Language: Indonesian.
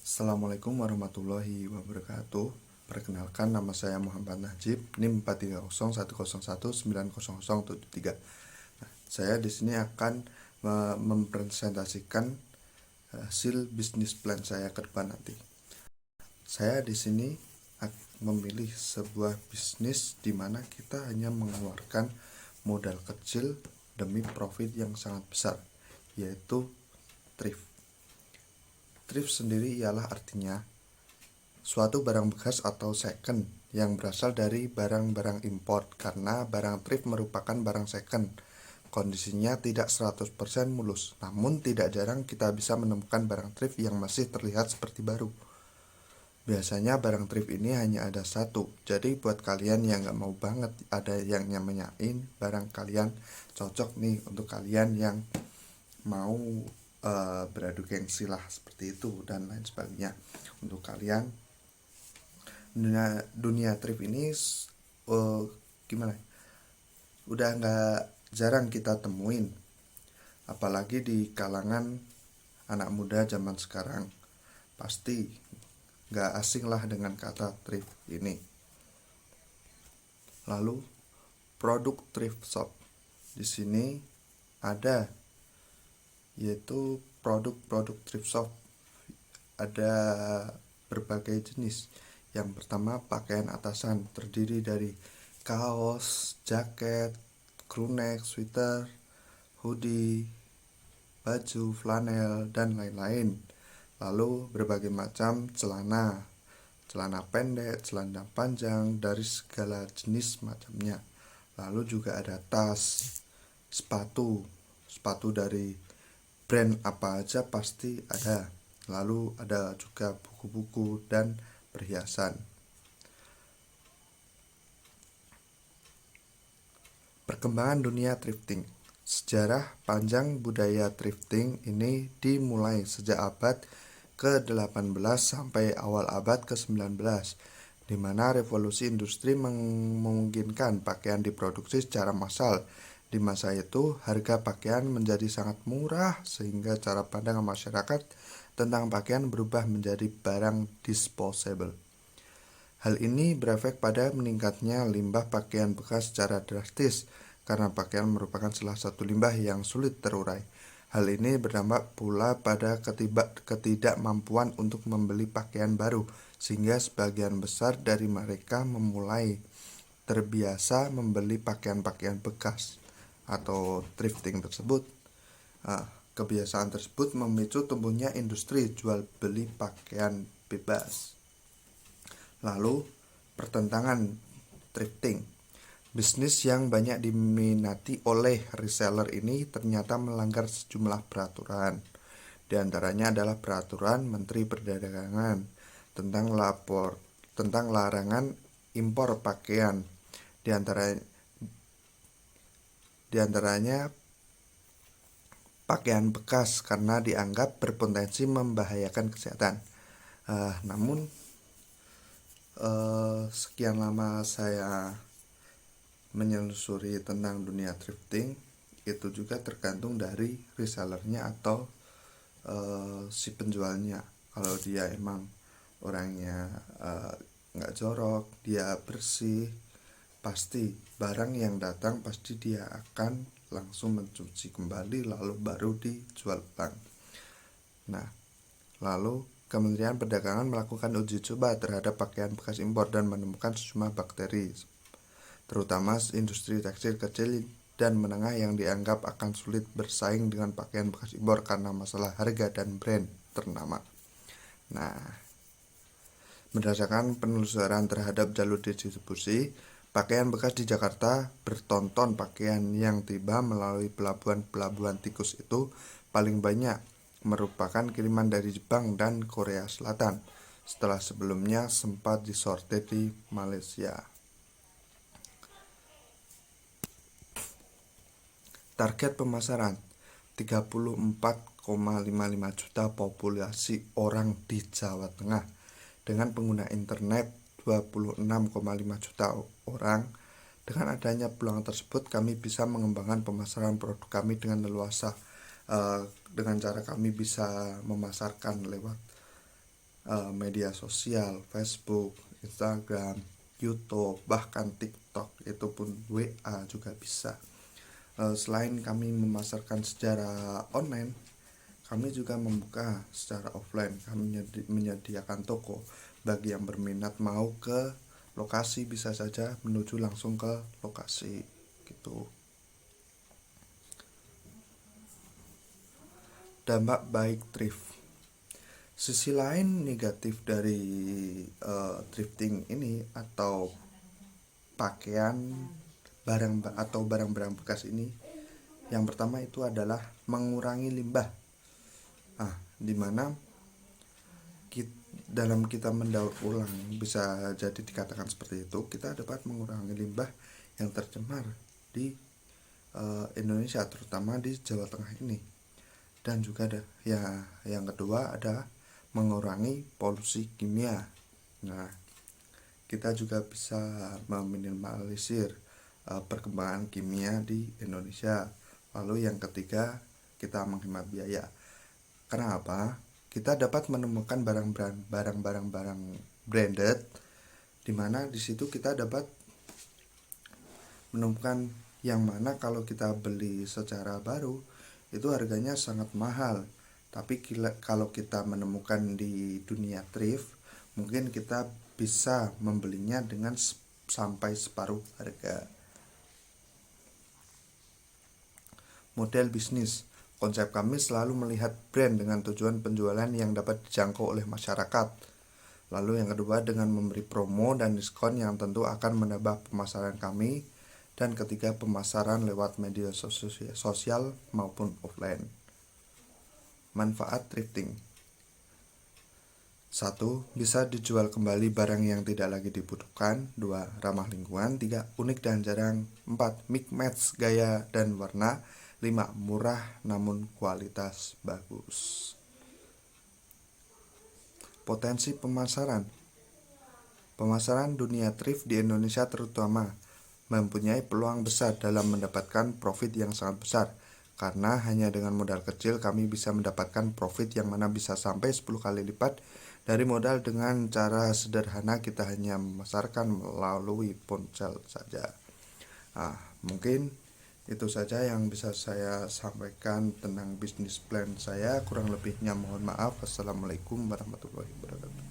Assalamualaikum warahmatullahi wabarakatuh. Perkenalkan, nama saya Muhammad Najib, NIM 43010190073. Saya di sini akan mempresentasikan hasil bisnis plan saya ke depan nanti. Saya di sini memilih sebuah bisnis di mana kita hanya mengeluarkan modal kecil demi profit yang sangat besar, yaitu thrift. Thrift sendiri ialah artinya suatu barang bekas atau second yang berasal dari barang-barang import, karena barang thrift merupakan barang second. Kondisinya tidak 100% mulus, namun tidak jarang kita bisa menemukan barang thrift yang masih terlihat seperti baru. Biasanya barang thrift ini hanya ada satu, jadi buat kalian yang gak mau banget ada yang nyamain barang kalian, cocok nih untuk kalian yang mau beradu gengsi lah seperti itu dan lain sebagainya. Untuk kalian, dunia thrift ini gimana, udah nggak jarang kita temuin, apalagi di kalangan anak muda zaman sekarang. Pasti nggak asing lah dengan kata thrift ini. Lalu produk thrift shop di sini ada, yaitu produk-produk thrift shop ada berbagai jenis. Yang pertama, pakaian atasan terdiri dari kaos, jaket, crewneck, sweater, hoodie, baju, flanel, dan lain-lain. Lalu berbagai macam celana pendek, celana panjang, dari segala jenis macamnya. Lalu juga ada tas, sepatu dari brand apa aja pasti ada. Lalu ada juga buku-buku dan perhiasan. Perkembangan dunia thrifting. Sejarah panjang budaya thrifting ini dimulai sejak abad ke-18 sampai awal abad ke-19, di mana revolusi industri memungkinkan pakaian diproduksi secara massal. Di masa itu, harga pakaian menjadi sangat murah sehingga cara pandang masyarakat tentang pakaian berubah menjadi barang disposable. Hal ini berefek pada meningkatnya limbah pakaian bekas secara drastis, karena pakaian merupakan salah satu limbah yang sulit terurai. Hal ini berdampak pula pada ketidakmampuan untuk membeli pakaian baru, sehingga sebagian besar dari mereka memulai terbiasa membeli pakaian-pakaian bekas atau thrifting tersebut. Kebiasaan tersebut memicu tumbuhnya industri jual beli pakaian bebas. Lalu, pertentangan thrifting. Bisnis yang banyak diminati oleh reseller ini ternyata melanggar sejumlah peraturan. Di antaranya adalah peraturan Menteri Perdagangan tentang larangan impor pakaian. Di antaranya pakaian bekas karena dianggap berpotensi membahayakan kesehatan. Namun sekian lama saya menyelusuri tentang dunia thrifting, itu juga tergantung dari resellernya atau si penjualnya. Kalau dia emang orangnya nggak jorok, dia bersih, pasti barang yang datang pasti dia akan langsung mencuci kembali lalu baru dijual ulang. Nah, lalu Kementerian Perdagangan melakukan uji coba terhadap pakaian bekas impor dan menemukan sejumlah bakteri, terutama industri tekstil kecil dan menengah yang dianggap akan sulit bersaing dengan pakaian bekas impor karena masalah harga dan brand ternama. Nah, berdasarkan penelusuran terhadap jalur distribusi pakaian bekas di Jakarta, bertonton pakaian yang tiba melalui pelabuhan tikus itu paling banyak merupakan kiriman dari Jepang dan Korea Selatan, setelah sebelumnya sempat disortir di Malaysia. Target pemasaran 34,55 juta populasi orang di Jawa Tengah. Dengan pengguna internet 26,5 juta orang. Dengan adanya peluang tersebut, kami bisa mengembangkan pemasaran produk kami dengan leluasa. Dengan cara kami bisa memasarkan lewat media sosial, Facebook, Instagram, YouTube, bahkan TikTok, itu pun WA juga bisa. Selain kami memasarkan secara online, kami juga membuka secara offline. Kami menyediakan toko bagi yang berminat mau ke lokasi, bisa saja menuju langsung ke lokasi gitu. Dampak baik thrift. Sisi lain negatif dari thrifting ini atau pakaian barang-barang bekas ini, yang pertama itu adalah mengurangi limbah. Dimana dalam kita mendaur ulang, bisa jadi dikatakan seperti itu, kita dapat mengurangi limbah yang tercemar di Indonesia, terutama di Jawa Tengah ini. Dan juga ada yang kedua ada mengurangi polusi kimia. Nah, kita juga bisa meminimalisir perkembangan kimia di Indonesia. Lalu yang ketiga, kita menghemat biaya. Kenapa? Kita dapat menemukan barang-barang branded, di mana di situ kita dapat menemukan yang mana kalau kita beli secara baru itu harganya sangat mahal. Tapi kalau kita menemukan di dunia thrift, mungkin kita bisa membelinya dengan sampai separuh harga. Model bisnis. Konsep kami selalu melihat brand dengan tujuan penjualan yang dapat dijangkau oleh masyarakat. Lalu yang kedua, dengan memberi promo dan diskon yang tentu akan menambah pemasaran kami. Dan ketiga, pemasaran lewat media sosial maupun offline. Manfaat thrifting. 1. Bisa dijual kembali barang yang tidak lagi dibutuhkan. 2. Ramah lingkungan. 3. Unik dan jarang. 4. Mix match gaya dan warna. 5. Murah namun kualitas bagus. Potensi pemasaran. Pemasaran dunia thrift di Indonesia terutama mempunyai peluang besar dalam mendapatkan profit yang sangat besar, karena hanya dengan modal kecil kami bisa mendapatkan profit yang mana bisa sampai 10 kali lipat dari modal. Dengan cara sederhana, kita hanya memasarkan melalui ponsel saja. Mungkin itu saja yang bisa saya sampaikan tentang bisnis plan saya. Kurang lebihnya mohon maaf. Assalamualaikum warahmatullahi wabarakatuh.